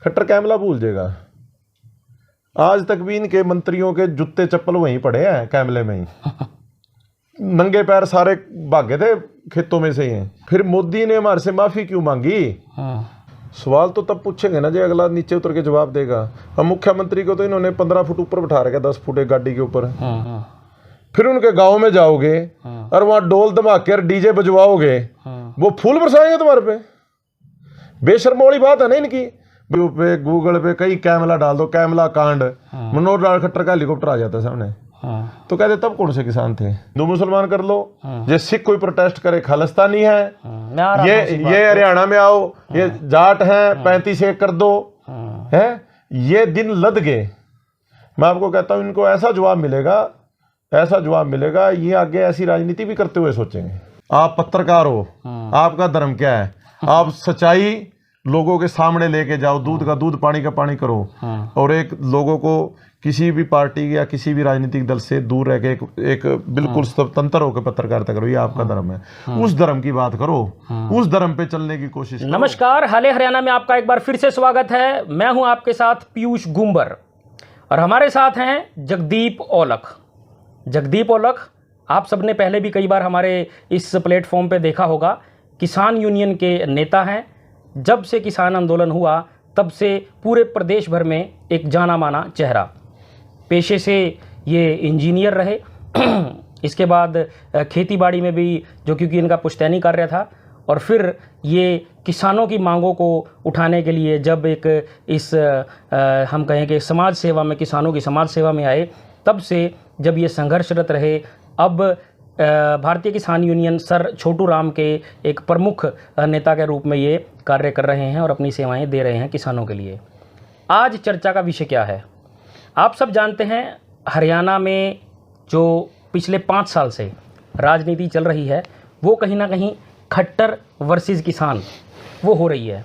Khattar Kamala भूल जाएगा। आज तक भी इनके मंत्रियों के जूते चप्पल वहीं पड़े हैं कैमले में ही। नंगे पैर सारे भागे थे खेतों में से ही हैं। फिर मोदी ने हमारे से माफी क्यों मांगी? सवाल तो तब पूछेंगे ना जो अगला नीचे उतर के जवाब देगा। हम मुख्यमंत्री को तो इन्होंने 15 फुट ऊपर बैठा रखा, 10 फुट एक गाड़ी के ऊपर। फिर उनके गांव में जाओगे और वहां डोल धमाके और डीजे बजवाओगे, वो फूल बरसाएंगे तुम्हारे पे। बेशर्म वाली बात है ना इनकी। पे गूगल पे कई कैमला डाल दो, कैमला कांड, मनोहर लाल खट्टर का हेलीकॉप्टर आ जाता है सामने। तो कहते तब कौन से किसान थे? हिंदू मुसलमान कर लो, ये सिख कोई प्रोटेस्ट करे खालिस्तानी है, ये हरियाणा में आओ, ये जाट है 35 एक कर दो है। ये दिन लद गए। मैं आपको कहता हूं इनको ऐसा जवाब मिलेगा, ऐसा जवाब मिलेगा, ये आगे ऐसी राजनीति भी करते हुए सोचेंगे। आप पत्रकार हो, आपका धर्म क्या है? आप सच्चाई लोगों के सामने लेके जाओ, दूध का दूध पानी का पानी करो, और एक लोगों को किसी भी पार्टी या किसी भी राजनीतिक दल से दूर रह के एक बिल्कुल स्वतंत्र होकर पत्रकारिता करो। ये आपका धर्म है, उस धर्म की बात करो, उस धर्म पे चलने की कोशिश करो। नमस्कार, हाले हरियाणा में आपका एक बार फिर से स्वागत है। मैं हूं आपके साथ पीयूष गुंबर और हमारे साथ हैं जगदीप औलख। जगदीप औलख आप सबने पहले भी कई बार हमारे इस प्लेटफॉर्म पे देखा होगा। किसान यूनियन के नेता हैं। जब से किसान आंदोलन हुआ तब से पूरे प्रदेश भर में एक जाना माना चेहरा। पेशे से ये इंजीनियर रहे, इसके बाद खेतीबाड़ी में भी जो क्योंकि इनका पुश्तैनी कार्य था, और फिर ये किसानों की मांगों को उठाने के लिए जब एक इस हम कहें कि समाज सेवा में, किसानों की समाज सेवा में आए, तब से जब ये संघर्षरत रहे। अब भारतीय किसान यूनियन सर छोटू राम के एक प्रमुख नेता के रूप में ये कार्य कर रहे हैं और अपनी सेवाएं दे रहे हैं किसानों के लिए। आज चर्चा का विषय क्या है? आप सब जानते हैं हरियाणा में जो पिछले 5 साल से राजनीति चल रही है वो कहीं ना कहीं खट्टर वर्सेस किसान वो हो रही है।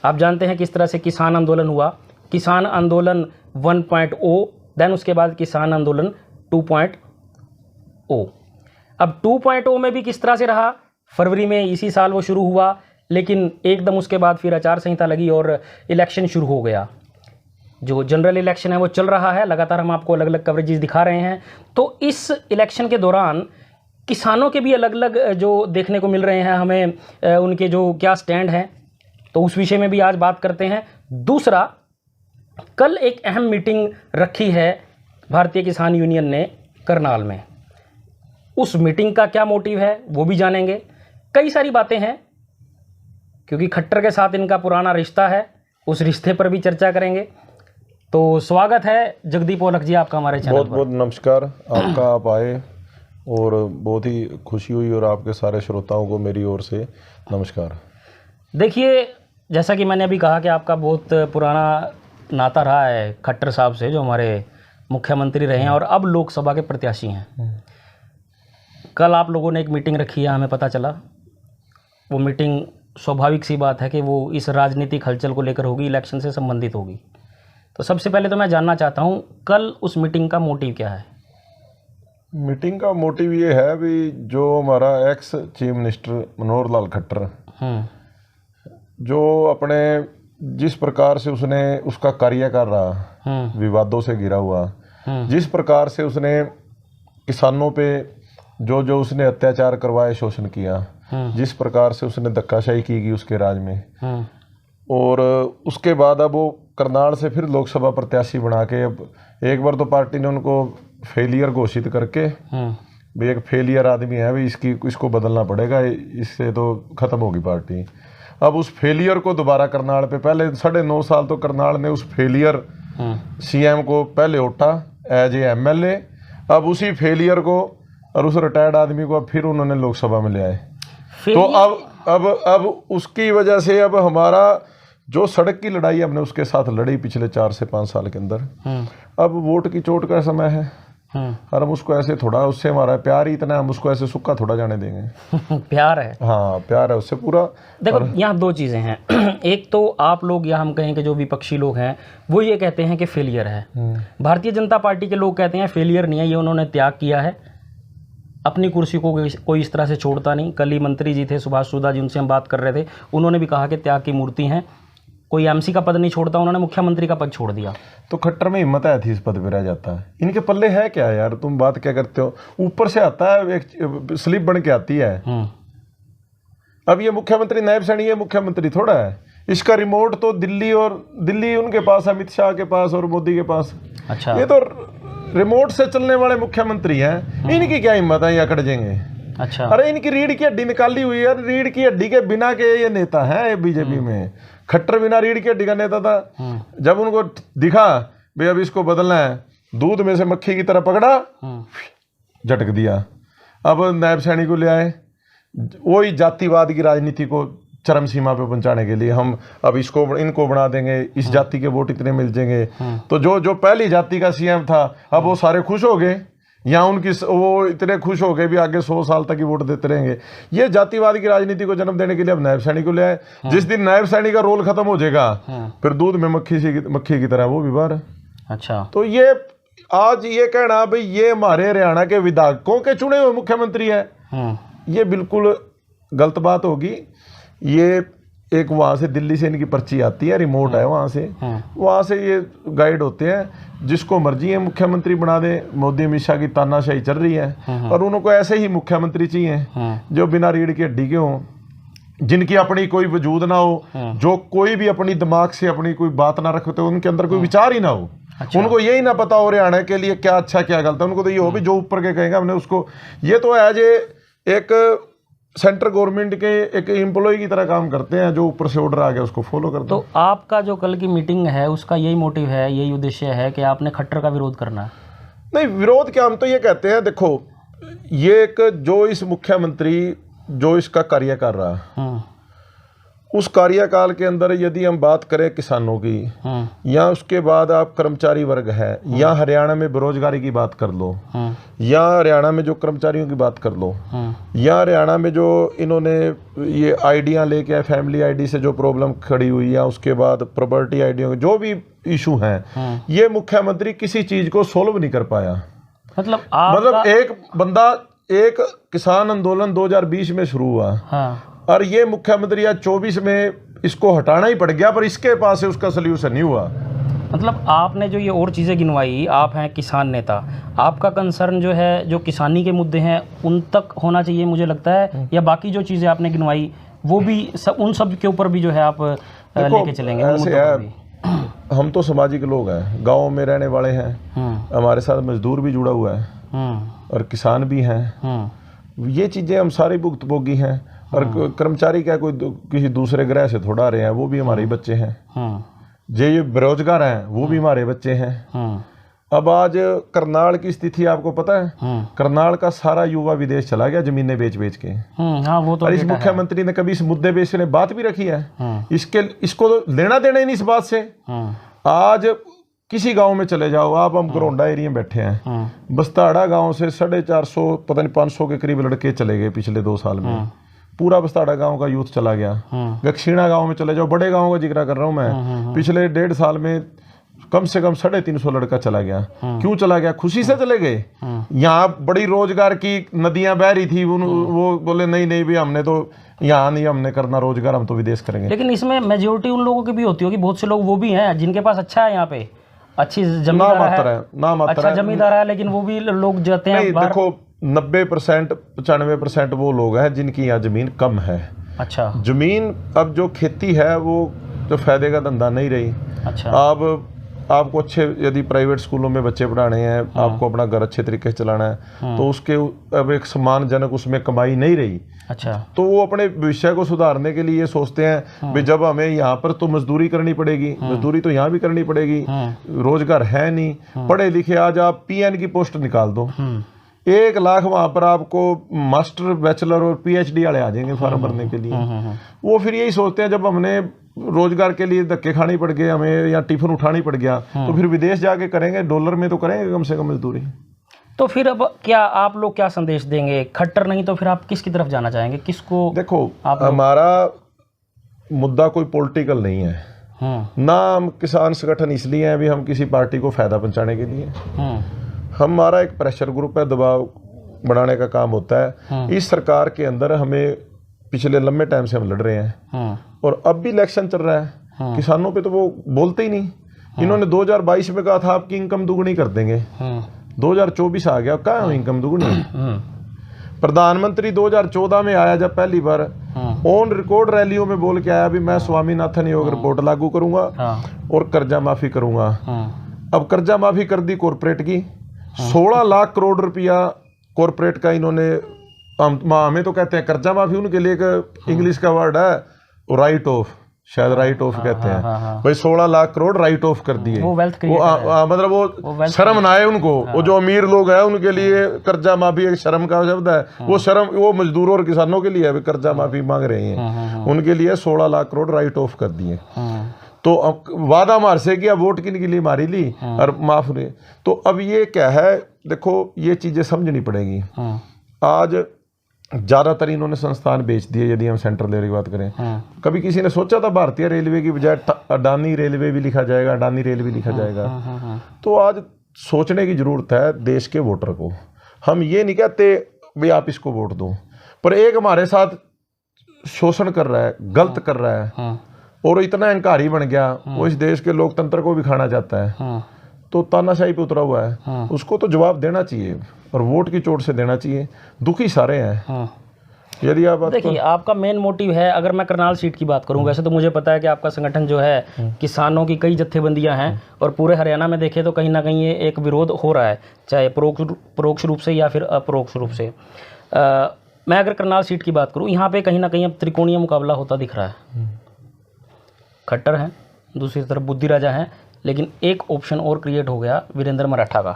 आप जानते हैं किस तरह से किसान आंदोलन हुआ, किसान आंदोलन 1.0, देन उसके बाद किसान आंदोलन 2.0। अब 2.0 में भी किस तरह से रहा, फरवरी में इसी साल वो शुरू हुआ, लेकिन एकदम उसके बाद फिर आचार संहिता लगी और इलेक्शन शुरू हो गया। जो जनरल इलेक्शन है वो चल रहा है, लगातार हम आपको अलग अलग कवरेजेस दिखा रहे हैं। तो इस इलेक्शन के दौरान किसानों के भी अलग अलग जो देखने को मिल रहे हैं हमें, उनके जो क्या स्टैंड हैं, तो उस विषय में भी आज बात करते हैं। दूसरा, कल एक अहम मीटिंग रखी है भारतीय किसान यूनियन ने करनाल में। उस मीटिंग का क्या मोटिव है वो भी जानेंगे। कई सारी बातें हैं क्योंकि खट्टर के साथ इनका पुराना रिश्ता है, उस रिश्ते पर भी चर्चा करेंगे। तो स्वागत है जगदीप औलख जी आपका हमारे चैनल पर। बहुत बहुत नमस्कार आपका, आप आए और बहुत ही खुशी हुई, और आपके सारे श्रोताओं को मेरी ओर से नमस्कार। देखिए, जैसा कि मैंने अभी कहा कि आपका बहुत पुराना नाता रहा है खट्टर साहब से, जो हमारे मुख्यमंत्री रहे हैं और अब लोकसभा के प्रत्याशी हैं। कल आप लोगों ने एक मीटिंग रखी है, हमें पता चला। वो मीटिंग स्वाभाविक सी बात है कि वो इस राजनीतिक हलचल को लेकर होगी, इलेक्शन से संबंधित होगी। तो सबसे पहले तो मैं जानना चाहता हूँ कल उस मीटिंग का मोटिव क्या है? मीटिंग का मोटिव ये है भी जो हमारा ex chief minister Manohar Lal Khattar, जो अपने जिस प्रकार से उसने उसका कार्यकाल रहा, विवादों से घिरा हुआ, जिस प्रकार से उसने किसानों पे जो जो उसने अत्याचार करवाए, शोषण किया, जिस प्रकार से उसने धक्काशाही की गई उसके राज में, और उसके बाद अब वो करनाल से फिर लोकसभा प्रत्याशी बना के, अब एक बार तो पार्टी ने उनको फेलियर घोषित करके, भाई एक फेलियर आदमी है भाई, इसको बदलना पड़ेगा, इससे तो खत्म होगी पार्टी। अब उस फेलियर को दोबारा करनाल पे, पहले 9.5 साल तो करनाल में उस फेलियर सीएम को पहले उठा एज ए एमएलए, अब उसी फेलियर को और उस रिटायर्ड आदमी को अब फिर उन्होंने लोकसभा में ले आए। तो अब उसकी वजह से अब हमारा जो सड़क की लड़ाई हमने उसके साथ लड़ी पिछले 4 से 5 साल के अंदर, अब वोट की चोट का समय है, और हम उसको ऐसे थोड़ा, उससे हमारा प्यार ही इतना है, हम उसको ऐसे सूखा थोड़ा जाने देंगे। प्यार है, हाँ प्यार है उससे पूरा। देखो यहाँ 2 चीज़ें हैं। एक तो आप लोग या हम कहें कि जो विपक्षी लोग हैं वो ये कहते हैं कि फेलियर है। भारतीय जनता पार्टी के लोग कहते हैं फेलियर नहीं है, ये उन्होंने त्याग किया है, अपनी कुर्सी को कोई इस तरह से छोड़ता नहीं। कल ही मंत्री जी थे सुभाष सुधा जी, उनसे हम बात कर रहे थे, उन्होंने भी कहा कि त्याग की मूर्ति हैं। कोई एमसी का पद नहीं छोड़ता, उन्होंने मुख्यमंत्री का पद छोड़ दिया। तो खट्टर में हिम्मत है थी इस पद पे रह जाता है। इनके पल्ले है क्या यार, तुम बात क्या करते हो। ऊपर से आता है एक स्लिप बन के आती है। अब ये मुख्यमंत्री नायब सैनी, ये मुख्यमंत्री थोड़ा है। इसका रिमोट तो दिल्ली उनके पास, अमित शाह के पास और मोदी के पास। अच्छा, ये तो रिमोट से चलने वाले मुख्यमंत्री हैं। इनकी क्या हिम्मत है, ये अकड़ जाएंगे। अच्छा, अरे इनकी रीढ़ की हड्डी निकाली हुई है। रीढ़ की हड्डी के बिना के ये नेता है बीजेपी में। खट्टर बिना रीढ़ की हड्डी का नेता था। जब उनको दिखा भाई अब इसको बदलना है, दूध में से मक्खी की तरह पकड़ा, झटक दिया। अब नायब सैनी को ले आए, वही जातिवाद की राजनीति को चरम सीमा पे पहुंचाने के लिए। हम अब इनको बना देंगे, इस जाति के वोट इतने मिल जाएंगे। तो जो पहली जाति का सीएम था, अब वो सारे खुश हो गए। यहाँ उनकी वो इतने खुश हो गए भी आगे 100 साल तक ही वोट देते रहेंगे। ये जातिवाद की राजनीति को जन्म देने के लिए अब नायब सैनी को ले आए। जिस दिन नायब सैनी का रोल खत्म हो जाएगा, फिर दूध में मक्खी की तरह वो भी बाहर। अच्छा, तो ये आज ये कहना भाई ये हमारे हरियाणा के विधायकों के चुने हुए मुख्यमंत्री है, ये बिल्कुल गलत बात होगी। ये एक वहाँ से दिल्ली से इनकी पर्ची आती है, रिमोट है वहाँ से ये गाइड होते हैं। जिसको मर्जी है मुख्यमंत्री बना दे। मोदी अमित शाह की तानाशाही चल रही है और उनको ऐसे ही मुख्यमंत्री चाहिए जो बिना रीढ़ की हड्डी के हों, जिनकी अपनी कोई वजूद ना हो, जो कोई भी अपनी दिमाग से अपनी कोई बात ना रखते हो, उनके अंदर कोई विचार ही ना हो। अच्छा। उनको यही ना पता हो हरियाणा के लिए क्या अच्छा क्या गलत है। उनको तो ये हो भी जो ऊपर के कहेंगे हमने उसको। ये तो एज एक सेंट्रल गवर्नमेंट के एक एम्प्लॉय की तरह काम करते हैं, जो ऊपर से ऑर्डर आ गया उसको फॉलो करते हैं। तो आपका जो कल की मीटिंग है उसका यही मोटिव है, यही उद्देश्य है कि आपने खट्टर का विरोध करना है? नहीं, विरोध क्या, हम तो ये कहते हैं देखो, ये एक जो इस मुख्यमंत्री जो इसका कार्य कर रहा, उस कार्यकाल के अंदर यदि हम बात करें किसानों की, या उसके बाद आप कर्मचारी वर्ग है, या हरियाणा में बेरोजगारी की बात कर लो, या हरियाणा में जो कर्मचारियों की बात कर लो, या हरियाणा में जो इन्होंने ये आईडियाँ लेके आए, फैमिली आईडी से जो प्रॉब्लम खड़ी हुई, या उसके बाद प्रॉपर्टी आईडियों जो भी इशू हैं, ये मुख्यमंत्री किसी चीज को सोल्व नहीं कर पाया। मतलब एक बंदा, एक किसान आंदोलन 2020 में शुरू हुआ, और ये मुख्यमंत्री आज 24 में इसको हटाना ही पड़ गया, पर इसके पास से उसका सल्यूशन नहीं हुआ। मतलब आपने जो ये और चीज़ें गिनवाई, आप हैं किसान नेता, आपका कंसर्न जो है, जो किसानी के मुद्दे हैं उन तक होना चाहिए मुझे लगता है, या बाकी जो चीज़ें आपने गिनवाई वो भी उन सब के ऊपर भी जो है आप लेके चलेंगे? ऐसे है, हम तो सामाजिक लोग हैं, गाँव में रहने वाले हैं, हमारे साथ मजदूर भी जुड़ा हुआ है और किसान भी हैं। ये चीज़ें हम सारे भुक्तभोगी हैं। और कर्मचारी क्या कोई किसी दूसरे ग्रह से थोड़ा आ रहे हैं, वो भी हमारे ही बच्चे हैं। ये बेरोजगार हैं, वो भी हमारे बच्चे हैं। अब आज करनाल की स्थिति आपको पता है? करनाल का सारा युवा विदेश चला गया जमीनें बेच बेच के। हाँ, वो तो और इस मुख्यमंत्री ने कभी इस मुद्दे पे इसने बात भी रखी है? इसको तो लेना देना ही नहीं इस बात से। आज किसी गांव में चले जाओ आप, हम गरोंडा एरिया में बैठे हैं, बस्ताड़ा गांव से 450 पता नहीं 500 के करीब लड़के चले गए पिछले 2 साल में। पूरा बस्ताड़ा गांव का यूथ चला गया। गक्षीणा गांव में चले जाओ, बड़े गांव का जिक्र कर रहा हूं मैं, पिछले 1.5 साल में कम से कम 350 लड़का चला गया। क्यों चला गया? खुशी से चले गए। यहाँ बड़ी रोजगार की नदियां बह रही थी, वो बोले नहीं भी हमने तो यहाँ नहीं, हमने करना रोजगार, हम तो विदेश करेंगे। लेकिन इसमें मेजोरिटी उन लोगों की भी होती होगी, बहुत से लोग वो भी हैं जिनके पास अच्छा है, यहाँ पे अच्छी जमींदार है, अच्छा जमींदार है, लेकिन वो भी लोग जाते हैं। देखो 90% 95% वो लोग हैं जिनकी यहाँ जमीन कम है। अच्छा, जमीन अब जो खेती है वो जो फायदे का धंधा नहीं रही। अच्छा, अब आपको अच्छे यदि प्राइवेट स्कूलों में बच्चे पढ़ाने हैं, आपको अपना घर अच्छे तरीके से चलाना है, तो उसके अब एक सम्मानजनक उसमें कमाई नहीं रही। अच्छा, तो वो अपने भविष्य को सुधारने के लिए सोचते हैं भी जब हमें यहाँ पर तो मजदूरी करनी पड़ेगी, मजदूरी तो यहाँ भी करनी पड़ेगी, रोजगार है नहीं, पढ़े लिखे आज आप PN की पोस्ट निकाल दो, 1 लाख वहां पर आपको मास्टर, बैचलर और PhD वाले आ जाएंगे फॉर्म भरने के लिए। वो फिर यही सोचते हैं जब हमने रोजगार के लिए धक्के खानी पड़ गए हमें, या टिफिन उठानी पड़ गया, तो फिर विदेश जाके करेंगे, डॉलर में तो करेंगे कम से कम मजदूरी। तो फिर अब क्या आप लोग क्या संदेश देंगे? खट्टर नहीं तो फिर आप किसकी तरफ जाना चाहेंगे? किसको? देखो, हमारा मुद्दा कोई पॉलिटिकल नहीं है ना, हम किसान संगठन इसलिए हैं भी हम किसी पार्टी को फायदा पहुंचाने के लिए। हमारा एक प्रेशर ग्रुप है, दबाव बनाने का काम होता है। इस सरकार के अंदर हमें पिछले लंबे टाइम से हम लड़ रहे हैं, और अब भी इलेक्शन चल रहा है। किसानों पे तो वो बोलते ही नहीं। इन्होंने 2022 में कहा था आपकी इनकम दुगनी कर देंगे, 2024 आ गया, कहाँ इनकम दुगनी। प्रधानमंत्री 2014 में आया जब पहली बार, ऑन रिकॉर्ड रैलियों में बोल के आया भी मैं स्वामीनाथन योग रिपोर्ट लागू करूंगा और कर्जा माफी करूंगा। अब कर्जा माफी कर दी कॉरपोरेट की, 16 लाख करोड़ रुपया कॉरपोरेट का इन्होंने, हमें तो कहते हैं कर्जा माफी, उनके लिए एक इंग्लिश का वर्ड है राइट ऑफ, शायद राइट ऑफ कहते हैं भाई। 16 लाख करोड़ राइट ऑफ कर दिए। वो वेल्थ मतलब वो शर्म ना आए उनको, वो जो अमीर लोग हैं उनके लिए कर्जा माफी एक शर्म का शब्द है। वो शर्म वो मजदूरों और किसानों के लिए है, कर्जा माफी मांग रहे हैं, उनके लिए 16 लाख करोड़ राइट ऑफ कर दिए। तो अब वादा मार से किया, वोट किन के लिए मारी ली और माफ नहीं। तो अब ये क्या है, देखो ये चीजें समझनी पड़ेगी। आज ज्यादातर इन्होंने संस्थान बेच दिए, यदि हम सेंट्रल रेलवे की बात करें। कभी किसी ने सोचा था भारतीय रेलवे की बजाय अडानी रेलवे भी लिखा जाएगा, अडानी रेलवे लिखा जाएगा? तो आज सोचने की जरूरत है देश के वोटर को। हम ये नहीं कहते भाई आप इसको वोट दो, पर एक हमारे साथ शोषण कर रहा है, गलत कर रहा है और इतना अहंकारी बन गया, वो इस देश के लोकतंत्र को भी खाना चाहता है, तो तानाशाही पे उतरा हुआ है, उसको तो जवाब देना चाहिए और वोट की चोट से देना चाहिए। दुखी सारे हैं। यदि आप देखिए, आपका मेन मोटिव है, अगर मैं करनाल सीट की बात करूं, वैसे तो मुझे पता है कि आपका संगठन जो है किसानों की कई जत्थेबंदियां हैं और पूरे हरियाणा में देखें तो कहीं ना कहीं ये एक विरोध हो रहा है, चाहे परोक्ष रूप से या फिर अपरोक्ष रूप से। मैं अगर करनाल सीट की बात करूं, यहाँ पे कहीं ना कहीं अब त्रिकोणीय मुकाबला होता दिख रहा है। खट्टर हैं, दूसरी तरफ बुद्धि राजा हैं, लेकिन एक ऑप्शन और क्रिएट हो गया वीरेंद्र मराठा का।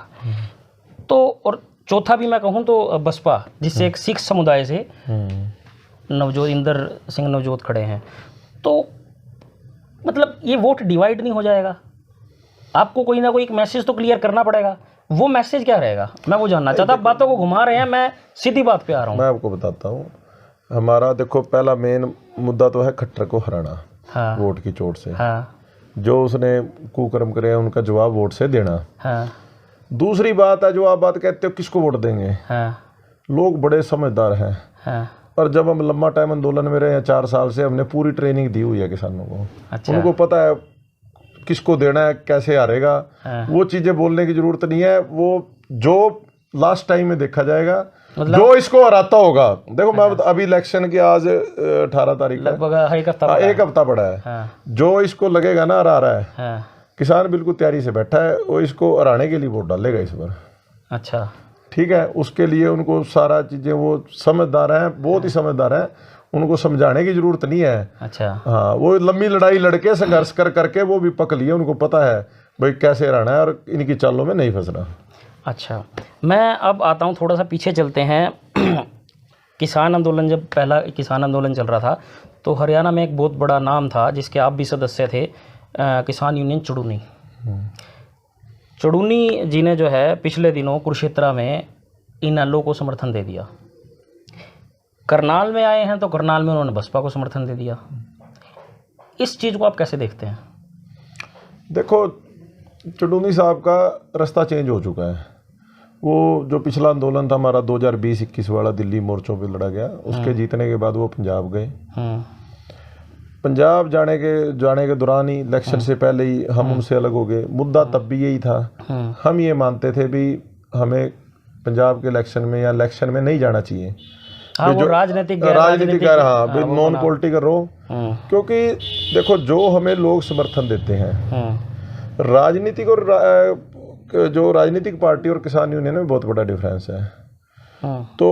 तो और चौथा भी मैं कहूँ तो बसपा, जिससे एक सिख समुदाय से नवजोत इंदर सिंह नवजोत खड़े हैं। तो मतलब ये वोट डिवाइड नहीं हो जाएगा? आपको कोई ना कोई एक मैसेज तो क्लियर करना पड़ेगा। वो मैसेज क्या रहेगा, मैं वो जानना चाहता। आप बातों को घुमा रहे हैं, मैं सीधी बात पे आ रहा हूँ। मैं आपको बताता हूँ, हमारा देखो पहला मेन मुद्दा तो है खट्टर को हराना। हाँ, वोट की चोट से। हाँ, जो उसने कुकर्म करे उनका जवाब वोट से देना। हाँ, दूसरी बात है जो आप बात कहते हो किसको वोट देंगे। हाँ, लोग बड़े समझदार हैं। हाँ, और जब हम लंबा टाइम आंदोलन में रहे हैं, 4 साल से, हमने पूरी ट्रेनिंग दी हुई है किसानों को। अच्छा। उनको पता है किसको देना है, कैसे हारेगा। हाँ। वो चीजें बोलने की जरूरत नहीं है। वो जो लास्ट टाइम में देखा जाएगा, जो इसको हराता होगा। देखो मैं अभी इलेक्शन की आज 18 तारीख लगभग एक हफ्ता पड़ा है। हाँ। जो इसको लगेगा ना हरा रहा है, हाँ। किसान बिल्कुल तैयारी से बैठा है, वो इसको हराने के लिए वोट डालेगा इस बार। अच्छा, ठीक है, उसके लिए उनको सारा चीजें, वो समझदार हैं, बहुत ही समझदार हैं, उनको समझाने की जरूरत नहीं है। अच्छा। हाँ, वो लंबी लड़ाई लड़के संघर्ष कर करके वो भी पक लिए, उनको पता है भाई कैसे हराना है और इनकी चालों में नहीं फंसना। अच्छा, मैं अब आता हूँ, थोड़ा सा पीछे चलते हैं। किसान आंदोलन, जब पहला किसान आंदोलन चल रहा था तो हरियाणा में एक बहुत बड़ा नाम था जिसके आप भी सदस्य थे, किसान यूनियन चुड़ूनी। चुड़ूनी जी ने जो है पिछले दिनों कुरुक्षेत्र में इन एलओ को समर्थन दे दिया। करनाल में आए हैं तो करनाल में उन्होंने बसपा को समर्थन दे दिया। इस चीज़ को आप कैसे देखते हैं? देखो, चुड़ूनी साहब का रास्ता चेंज हो चुका है। वो जो पिछला आंदोलन था हमारा 2020-21 वाला, दिल्ली मोर्चों पे लड़ा गया, उसके जीतने के बाद वो पंजाब गए। पंजाब जाने के दौरान ही, इलेक्शन से पहले ही हम उनसे अलग हो गए। मुद्दा तब भी यही था, हम ये मानते थे भी हमें पंजाब के इलेक्शन में या इलेक्शन में नहीं जाना चाहिए। हाँ, वो राजनीतिक हाँ, नॉन पॉलिटिकल रहो। क्योंकि देखो, जो हमें लोग समर्थन देते हैं, राजनीतिक और जो राजनीतिक पार्टी और किसान यूनियन में बहुत बड़ा डिफरेंस है। तो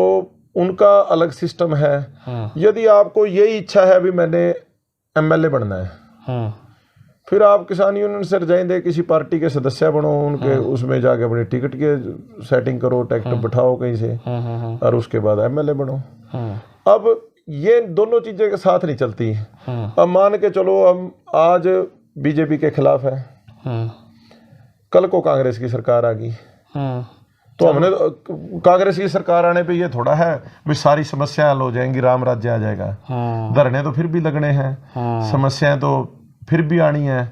उनका अलग सिस्टम है। यदि आपको यही इच्छा है भी मैंने एमएलए बनना है, फिर आप किसान यूनियन से रिजाइन दे किसी पार्टी के सदस्य बनो, उनके उसमें जाके अपनी टिकट के सेटिंग करो, टिकट बिठाओ कहीं से, और उसके बाद एमएलए बनो। अब ये दोनों चीजें के साथ नहीं चलती। अब मान के चलो हम आज बीजेपी के खिलाफ है, कल को कांग्रेस की सरकार आ गई, तो हमने कांग्रेस की सरकार आने पे ये थोड़ा है भी सारी समस्याएं हल हो जाएंगी, राम राज्य आ जाएगा। धरने तो फिर भी लगने हैं, समस्याएं तो फिर भी आनी है।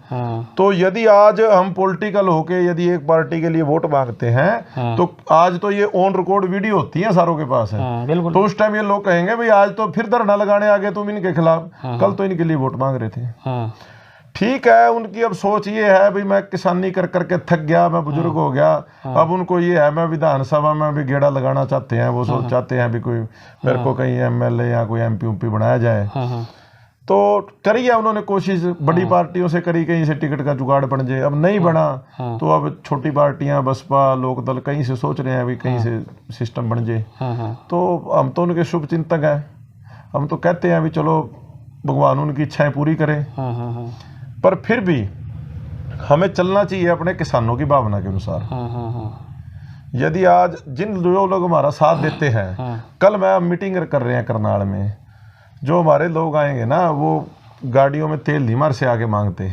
तो यदि आज हम पॉलिटिकल होके यदि एक पार्टी के लिए वोट मांगते हैं, तो आज तो ये ऑन रिकॉर्ड वीडियो होती है सारों के पास है। तो उस टाइम ये लोग कहेंगे भाई आज तो फिर धरना लगाने आ गए तुम इनके खिलाफ, कल तो इनके लिए वोट मांग रहे थे। ठीक है, उनकी अब सोच ये है भाई मैं किसानी कर करके थक गया, मैं बुजुर्ग हो गया, अब उनको ये है मैं विधानसभा में भी गेड़ा लगाना चाहते हैं, वो सोच चाहते हैं भी कोई मेरे को कहीं एमएलए या कोई एमपी उमपी बनाया जाए। तो करी है उन्होंने कोशिश, बड़ी पार्टियों से करी, कहीं से टिकट का जुगाड़ बन जाए, अब नहीं बना तो अब छोटी पार्टियां बसपा लोकदल कहीं से सोच रहे हैं अभी कहीं से सिस्टम बन जाए। तो हम तो उनके शुभ चिंतक हैं, हम तो कहते हैं भी चलो भगवान उनकी इच्छाएं पूरी करे। पर फिर भी हमें चलना चाहिए अपने किसानों की भावना के अनुसार। यदि आज जिन जो लोग हमारा साथ देते हैं, कल मैं मीटिंग कर रहे हैं करनाल में, जो हमारे लोग आएंगे ना वो गाड़ियों में तेल नहीं मार से आगे मांगते।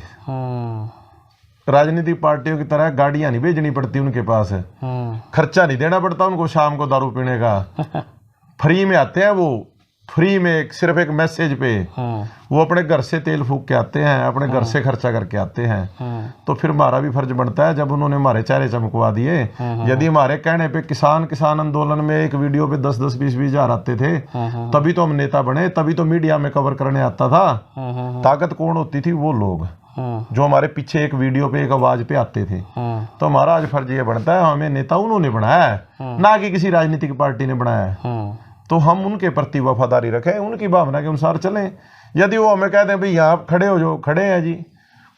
राजनीतिक पार्टियों की तरह गाड़ियां नहीं भेजनी पड़ती उनके पास, खर्चा नहीं देना पड़ता उनको शाम को दारू पीने का, फ्री में आते हैं वो, फ्री में सिर्फ एक मैसेज पे वो अपने घर से तेल फूक के आते हैं, अपने घर से खर्चा करके आते हैं। तो फिर हमारा भी फर्ज बनता है, जब उन्होंने हमारे चेहरे चमकवा दिए, यदि हमारे कहने पे किसान आंदोलन में एक वीडियो पे 10-10, 20-20 हजार आते थे, तभी तो हम नेता बने, तभी तो मीडिया में कवर करने आता था। ताकत कौन होती थी? वो लोग जो हमारे पीछे एक वीडियो पे एक आवाज पे आते थे। तो हमारा आज फर्ज ये बनता है, हमें नेता उन्होंने बनाया है, ना कि किसी राजनीतिक पार्टी ने बनाया है। तो हम उनके प्रति वफादारी रखें, उनकी भावना के अनुसार चलें। यदि वो हमें कहते हैं भाई यहाँ खड़े हो, जो खड़े हैं जी,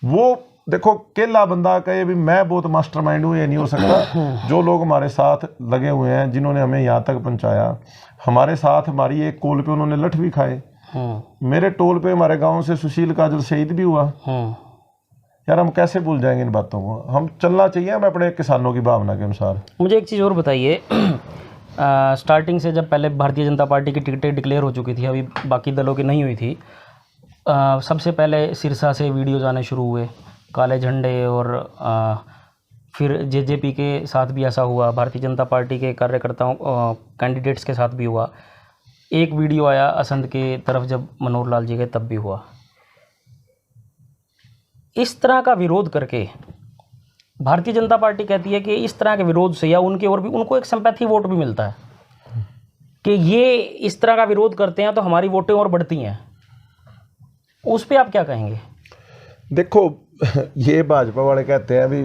वो देखो केला बंदा कहे भी मैं बहुत मास्टरमाइंड हूँ, ये नहीं हो सकता। जो लोग हमारे साथ लगे हुए हैं, जिन्होंने हमें यहाँ तक पहुँचाया, हमारे साथ हमारी एक कोल पे उन्होंने लठ भी खाए। मेरे टोल पे हमारे गाँव से सुशील काजल शहीद भी हुआ। यार हम कैसे भूल जाएंगे इन बातों को? हम चलना चाहिए हमें अपने किसानों की भावना के अनुसार। मुझे एक चीज़ और बताइए, स्टार्टिंग से जब पहले भारतीय जनता पार्टी की टिकटें डिक्लेयर हो चुकी थी, अभी बाकी दलों की नहीं हुई थी, सबसे पहले सिरसा से वीडियोज आने शुरू हुए, काले झंडे, और फिर जेजेपी के साथ भी ऐसा हुआ, भारतीय जनता पार्टी के कार्यकर्ताओं कैंडिडेट्स के साथ भी हुआ। एक वीडियो आया असंध के तरफ जब मनोहर लाल जी गए तब भी हुआ। इस तरह का विरोध करके भारतीय जनता पार्टी कहती है कि इस तरह के विरोध से या उनके और भी उनको एक सिंपैथी वोट भी मिलता है कि ये इस तरह का विरोध करते हैं तो हमारी वोटें और बढ़ती हैं। उस पे आप क्या कहेंगे? देखो ये भाजपा वाले कहते हैं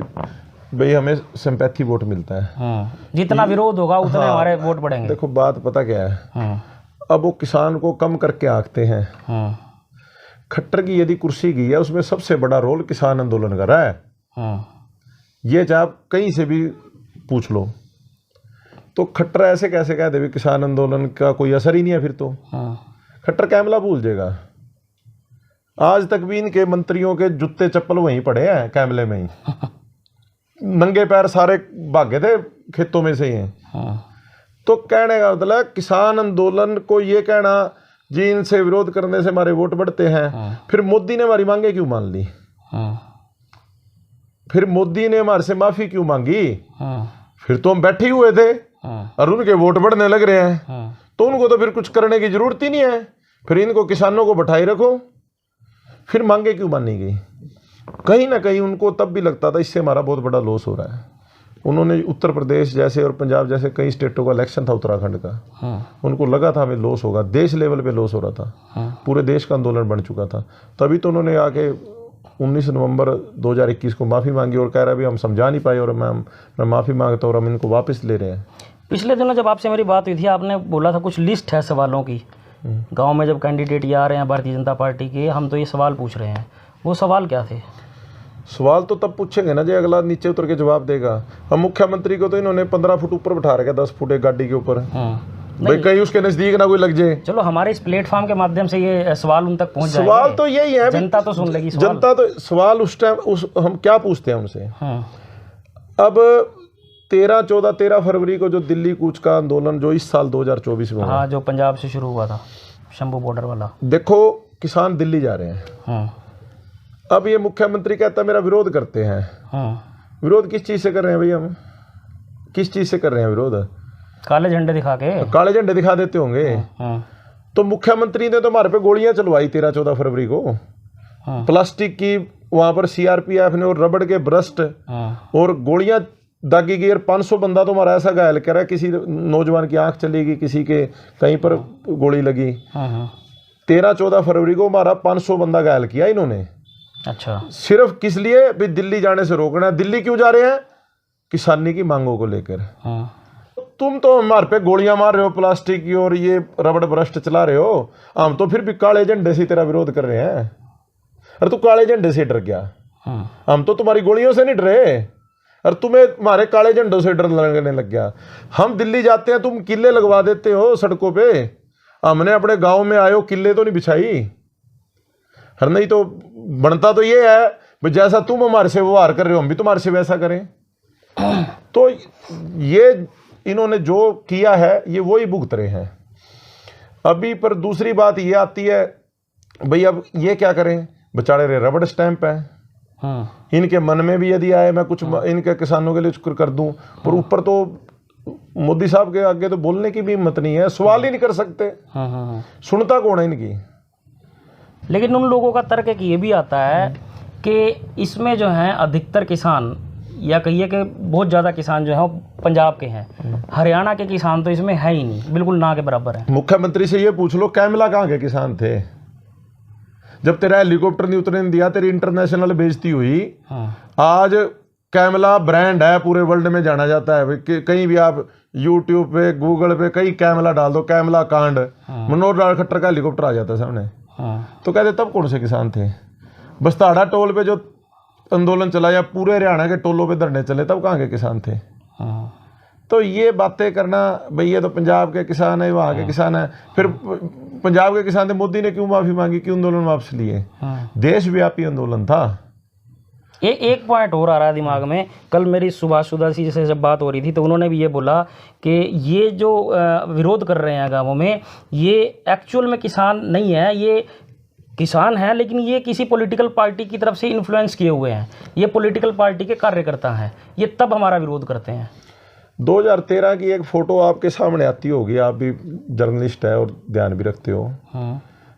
भाई हमें सिंपैथी वोट मिलता है, जितना विरोध होगा उतने हमारे वोट बढ़ेंगे। देखो बात पता क्या है, अब वो किसान को कम करके आंकते हैं। खट्टर की यदि कुर्सी की है, उसमें सबसे बड़ा रोल किसान आंदोलन का रहा है। ये चाहे आप कहीं से भी पूछ लो, तो खट्टर ऐसे कैसे कह दे किसान आंदोलन का कोई असर ही नहीं है? फिर तो खट्टर कैमला भूल जाएगा। आज तक भी इनके मंत्रियों के जूते चप्पल वहीं पड़े हैं कैमले में ही, नंगे पैर सारे भागे थे खेतों में से ही हैं। तो कहने का मतलब किसान आंदोलन को ये कहना जी इनसे विरोध करने से हमारे वोट बढ़ते हैं, फिर मोदी ने हमारी मांगे क्यों मान ली? फिर मोदी ने हमारे से माफी क्यों मांगी? फिर तो हम बैठे हुए थे और उनके वोट बढ़ने लग रहे हैं, तो उनको तो फिर कुछ करने की जरूरत ही नहीं है। फिर इनको किसानों को बैठाई रखो, फिर मांगे क्यों मानी गई? कहीं ना कहीं उनको तब भी लगता था इससे हमारा बहुत बड़ा लॉस हो रहा है। उन्होंने उत्तर प्रदेश जैसे और पंजाब जैसे कई स्टेटों का इलेक्शन था, उत्तराखंड का, उनको लगा था हमें लॉस होगा, देश लेवल पे लॉस हो रहा था, पूरे देश का आंदोलन बन चुका था। तभी तो उन्होंने आके 19 नवंबर 2021 को माफ़ी मांगी और कह रहा है हम समझा नहीं पाए और मैं माफ़ी मांगता हूँ और हम इनको वापस ले रहे हैं। पिछले दिनों जब आपसे मेरी बात हुई थी, आपने बोला था कुछ लिस्ट है सवालों की, गांव में जब कैंडिडेट ये आ रहे हैं भारतीय जनता पार्टी के, हम तो ये सवाल पूछ रहे हैं। वो सवाल क्या थे? सवाल तो तब पूछेंगे ना जो अगला नीचे उतर के जवाब देगा। हम मुख्यमंत्री को तो इन्होंने 15 फुट ऊपर बैठा रखा, 10 फुट एक गाड़ी के ऊपर, भाई कहीं उसके नजदीक ना कोई लग जाए। चलो हमारे इस प्लेटफॉर्म के माध्यम से ये सवाल उन तक पहुंच जाएंगे। सवाल तो यही है, जनता तो सुन लेगी। जनता तो सवाल उस टाइम हम क्या पूछते हैं उनसे। अब 13 फरवरी को जो दिल्ली कूच का आंदोलन जो इस साल 2024 में हुआ, जो पंजाब से शुरू हुआ था, शंभू बॉर्डर वाला, देखो किसान दिल्ली जा रहे हैं। अब ये मुख्यमंत्री कहता मेरा विरोध करते हैं। विरोध किस चीज से कर रहे हैं भाई? हम किस चीज से कर रहे हैं विरोध? काले झंडे दिखा के, काले झंडे दिखा देते होंगे। तो मुख्यमंत्री ने तो हमारे पे गोलियां चलवाई 13-14 फरवरी को, प्लास्टिक की, वहां पर सीआरपीएफ ने और रबड़ के ब्रस्ट और गोलियां दागी गई और 500 बंदा तो हमारा ऐसा घायल करा, किसी नौजवान की आंख चली गई, किसी के कहीं पर गोली लगी। 13-14 फरवरी को हमारा 500 बंदा घायल किया इन्होंने। अच्छा, सिर्फ किस लिए भी दिल्ली जाने से रोकना है। दिल्ली क्यों जा रहे हैं? किसानी की मांगों को लेकर। तुम तो हमारे पे गोलियां मार रहे हो प्लास्टिक की और ये रबड़ भ्रष्ट चला रहे हो, हम तो फिर भी काले झंडे से तेरा विरोध कर रहे हैं। अरे तू काले झंडे से डर गया, हम तो तुम्हारी गोलियों से नहीं डरे, और तुम्हें हमारे काले झंडों से डर लगने लग गया। हम दिल्ली जाते हैं, तुम किले लगवा देते हो सड़कों पे, हमने अपने गांव में आयो किले तो नहीं बिछाई। हर नहीं तो बनता तो ये है भाई जैसा तुम हमारे से व्यवहार कर रहे हो हम भी तुम्हारे से वैसा करें। तो ये इन्होंने जो किया है ये वो ही भुगत रहे हैं अभी। पर दूसरी बात ये आती है भाई अब ये क्या करें, बेचारे रे रबड़ स्टैंप है। इनके मन में भी यदि आए मैं कुछ इनके किसानों के लिए कुछ कर दूं, पर ऊपर तो मोदी साहब के आगे तो बोलने की भी हिम्मत नहीं है, सवाल ही नहीं कर सकते। सुनता कौन है इनकी। लेकिन उन लोगों का तर्क एक ये भी आता है कि इसमें जो है अधिकतर किसान या कहिए कि बहुत ज़्यादा किसान जो है वो पंजाब के हैं, हरियाणा के किसान तो इसमें है ही नहीं, बिल्कुल ना के बराबर है। मुख्यमंत्री से ये पूछ लो कैमला कहाँ के किसान थे जब तेरा हेलीकॉप्टर नहीं उतरने दिया, तेरी इंटरनेशनल बेइज्जती हुई। आज कैमला ब्रांड है, पूरे वर्ल्ड में जाना जाता है। कहीं भी आप यूट्यूब पे गूगल पे कहीं कैमला डाल दो, कैमला कांड, मनोहर लाल खट्टर का हेलीकॉप्टर आ जाता है सामने। तो कहते तब कौन से किसान थे? बस्ताड़ा टोल पे जो आंदोलन चला या पूरे हरियाणा के टोलों पे धरने चले तब कहाँ के किसान थे? तो ये बातें करना भाई ये तो पंजाब के किसान है, वहाँ के किसान है। फिर पंजाब के किसान थे, मोदी ने क्यों माफी मांगी, क्यों आंदोलन वापस लिए? देशव्यापी आंदोलन था। एक पॉइंट और आ रहा है दिमाग में, कल मेरी सुभाष सुदासी से जब बात हो रही थी तो उन्होंने भी ये बोला कि ये जो विरोध कर रहे हैं गाँवों में, ये एक्चुअल में किसान नहीं है, ये किसान है लेकिन ये किसी पॉलिटिकल पार्टी की तरफ से इन्फ्लुएंस किए हुए हैं, ये पॉलिटिकल पार्टी के कार्यकर्ता हैं, ये तब हमारा विरोध करते हैं। 2013 की एक फोटो आपके सामने आती होगी, आप भी जर्नलिस्ट है और ध्यान भी रखते हो।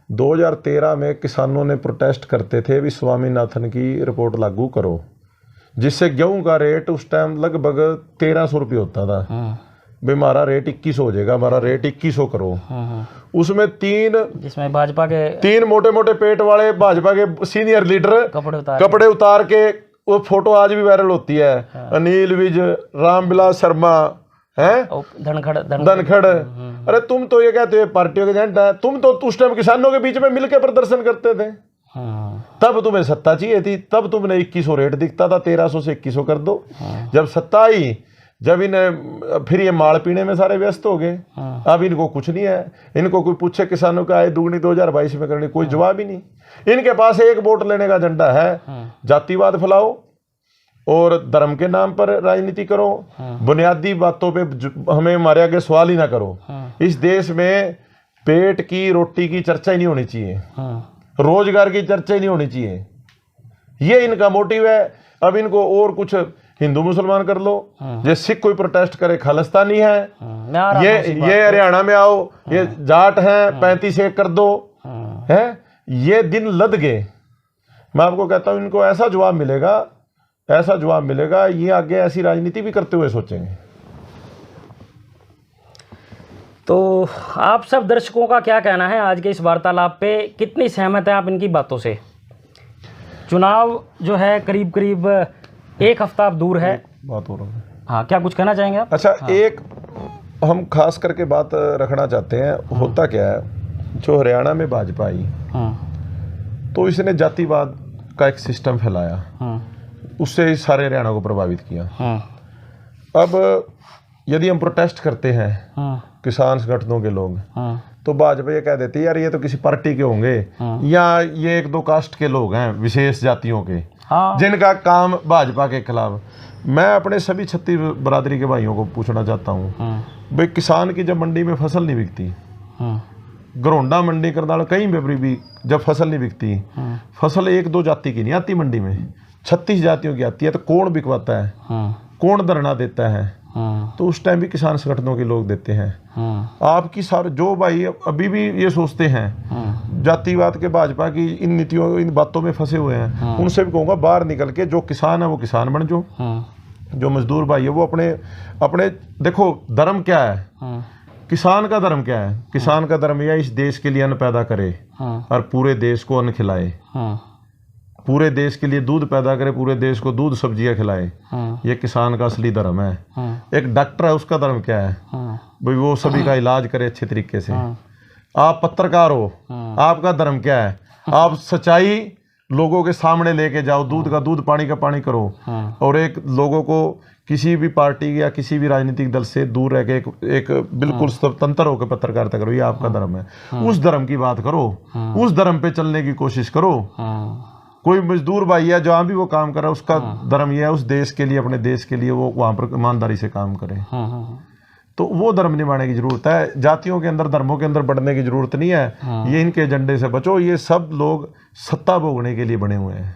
2013 में किसानों ने प्रोटेस्ट करते थे भी स्वामीनाथन की रिपोर्ट लागू करो, जिससे गेहूं का रेट उस टाइम लगभग 1300 रुपये होता था। भाई हमारा रेट 2100 हो जाएगा, हमारा रेट 2100 करो। उसमें जिसमें भाजपा के 3 मोटे मोटे पेट वाले भाजपा के सीनियर लीडर कपड़े उतार के, वो फोटो आज भी वायरल होती है। अनिल विज, रामविलास शर्मा हैं, धनखड़। अरे तुम तो ये कहते हो पार्टियों के एजेंट है, तुम तो उस टाइम किसानों के बीच में मिलकर प्रदर्शन करते थे। तब तुम्हें सत्ता चाहिए थी, तब तुमने 2100 रेट दिखता था, 1300 से 2100 कर दो। जब सत्ता आई, जब इन्हें फिर ये माल पीने में सारे व्यस्त हो गए। अब इनको कुछ नहीं है, इनको कोई पूछे किसानों का आय दुगनी 2022 में करनी, कोई जवाब ही नहीं। इनके पास एक वोट लेने का एजेंडा है, जातिवाद फैलाओ और धर्म के नाम पर राजनीति करो, बुनियादी बातों पे हमें हमारे आगे सवाल ही ना करो। इस देश में पेट की रोटी की चर्चा ही नहीं होनी चाहिए, रोजगार की चर्चा ही नहीं होनी चाहिए, ये इनका मोटिव है। अब इनको और कुछ हिंदू मुसलमान कर लो, ये सिख कोई प्रोटेस्ट करे खालिस्तानी है, ये हरियाणा में आओ ये जाट हैं 35 कर दो है, ये दिन लद गए। मैं आपको कहता हूं इनको ऐसा जवाब मिलेगा, ऐसा जवाब मिलेगा, ये आगे ऐसी राजनीति भी करते हुए सोचेंगे। तो आप सब दर्शकों का क्या कहना है आज के इस वार्तालाप पे, कितनी सहमत है आप इनकी बातों से? चुनाव जो है करीब करीब 1 हफ्ता अब दूर है, बात हो रहा है। हाँ, क्या कुछ कहना चाहेंगे आप? अच्छा, एक हम खास करके बात रखना चाहते हैं। होता क्या है, जो हरियाणा में भाजपा आई तो इसने जातिवाद का एक सिस्टम फैलाया, उससे सारे हरियाणा को प्रभावित किया। अब यदि हम प्रोटेस्ट करते हैं किसान संगठनों के लोग, तो भाजपा ये कह देती है यार ये तो किसी पार्टी के होंगे, या ये 1-2 कास्ट के लोग हैं विशेष जातियों के, जिनका काम भाजपा के खिलाफ। मैं अपने सभी छत्तीस बरादरी के भाइयों को पूछना चाहता हूँ, भाई किसान की जब मंडी में फसल नहीं बिकती, घरोंडा मंडी करनाल कहीं भी जब फसल नहीं बिकती, फसल 1-2 जाति की नहीं आती मंडी में, 36 जातियों की आती है, तो कौन बिकवाता है, कौन धरना देता है? तो उस टाइम भी किसान संगठनों के लोग देते हैं। आपकी सारे जो भाई अभी भी ये सोचते हैं जातिवाद के भाजपा की इन नीतियों इन बातों में फंसे हुए हैं, उनसे भी कहूँगा बाहर निकल के जो किसान है वो किसान बन जाओ, जो मजदूर भाई है वो अपने देखो धर्म क्या है, किसान का धर्म क्या है? किसान का धर्म यह इस देश के लिए अन्न पैदा करे और पूरे देश को अन्न खिलाए। पूरे देश के लिए दूध पैदा करे, पूरे देश को दूध सब्जियां खिलाए, ये किसान का असली धर्म है। एक डॉक्टर है, उसका धर्म क्या है भाई? वो सभी का इलाज करे अच्छे तरीके से। आप पत्रकार हो, आपका धर्म क्या है? आप सच्चाई लोगों के सामने लेके जाओ, दूध का दूध, पानी का पानी करो, और एक लोगों को किसी भी पार्टी या किसी भी राजनीतिक दल से दूर रह के एक बिल्कुल स्वतंत्र होकर पत्रकारिता करो, ये आपका धर्म है। उस धर्म की बात करो, उस धर्म पे चलने की कोशिश करो। कोई मजदूर भाई है जहाँ भी वो काम कर रहा है, उसका धर्म ये है उस देश के लिए, अपने देश के लिए वो वहाँ पर ईमानदारी से काम करे, तो वो धर्म निभाने की जरूरत है। जातियों के अंदर, धर्मों के अंदर बढ़ने की जरूरत नहीं है। ये इनके एजेंडे से बचो। ये सब लोग सत्ता भोगने के लिए बने हुए हैं।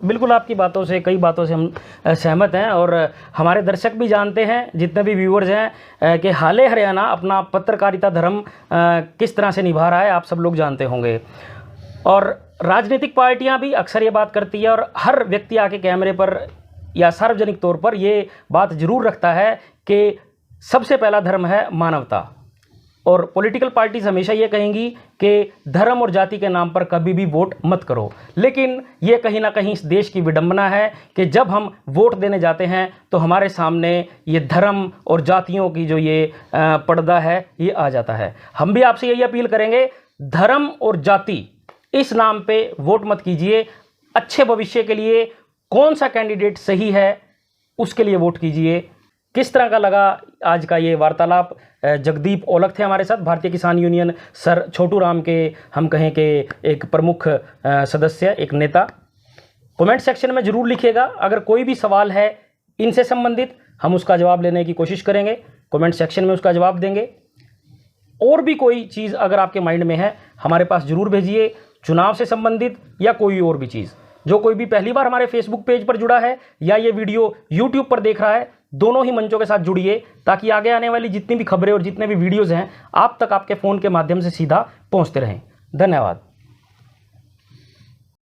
बिल्कुल, आपकी बातों से, कई बातों से हम सहमत हैं, और हमारे दर्शक भी जानते हैं, जितने भी व्यूअर्स हैं, कि हाले हरियाणा अपना पत्रकारिता धर्म किस तरह से निभा रहा है, आप सब लोग जानते होंगे। और राजनीतिक पार्टियां भी अक्सर ये बात करती है, और हर व्यक्ति आके कैमरे पर या सार्वजनिक तौर पर ये बात जरूर रखता है कि सबसे पहला धर्म है मानवता। और पॉलिटिकल पार्टीज हमेशा ये कहेंगी कि धर्म और जाति के नाम पर कभी भी वोट मत करो। लेकिन ये कहीं ना कहीं इस देश की विडंबना है कि जब हम वोट देने जाते हैं तो हमारे सामने ये धर्म और जातियों की जो ये पर्दा है ये आ जाता है। हम भी आपसे यही अपील करेंगे, धर्म और जाति इस नाम पे वोट मत कीजिए। अच्छे भविष्य के लिए कौन सा कैंडिडेट सही है उसके लिए वोट कीजिए। किस तरह का लगा आज का ये वार्तालाप? जगदीप औलख थे हमारे साथ, भारतीय किसान यूनियन सर छोटू राम के, हम कहें कि एक प्रमुख सदस्य, एक नेता। कमेंट सेक्शन में ज़रूर लिखिएगा, अगर कोई भी सवाल है इनसे संबंधित हम उसका जवाब लेने की कोशिश करेंगे, कमेंट सेक्शन में उसका जवाब देंगे। और भी कोई चीज़ अगर आपके माइंड में है हमारे पास ज़रूर भेजिए, चुनाव से संबंधित या कोई और भी चीज़। जो कोई भी पहली बार हमारे फेसबुक पेज पर जुड़ा है या ये वीडियो यूट्यूब पर देख रहा है, दोनों ही मंचों के साथ जुड़िए, ताकि आगे आने वाली जितनी भी खबरें और जितने भी वीडियोज़ हैं आप तक आपके फ़ोन के माध्यम से सीधा पहुंचते रहें। धन्यवाद।